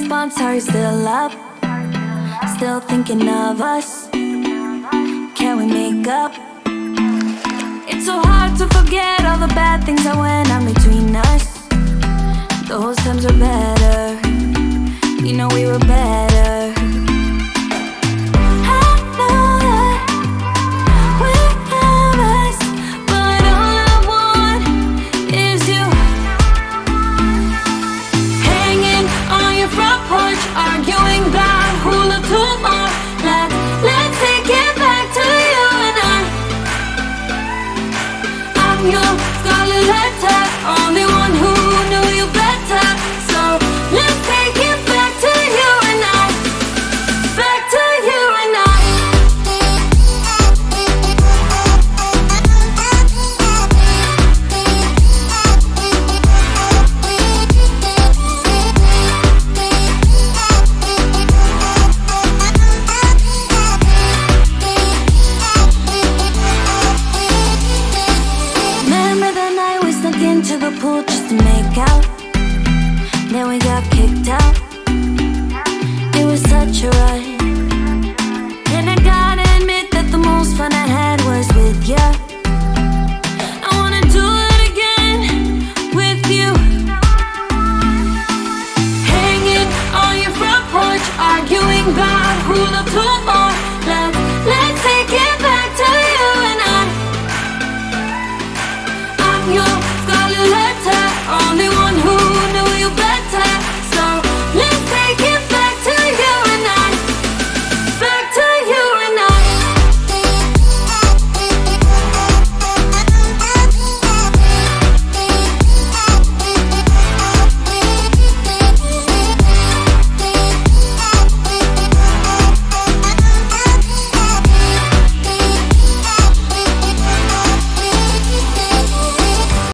response, are you still up? Still thinking of us? Can we make up? It's so hard to forget all the bad things that went on between us. Those times were better. You know we were better. I know that we have us, but all I want is you. Hanging on your front porch.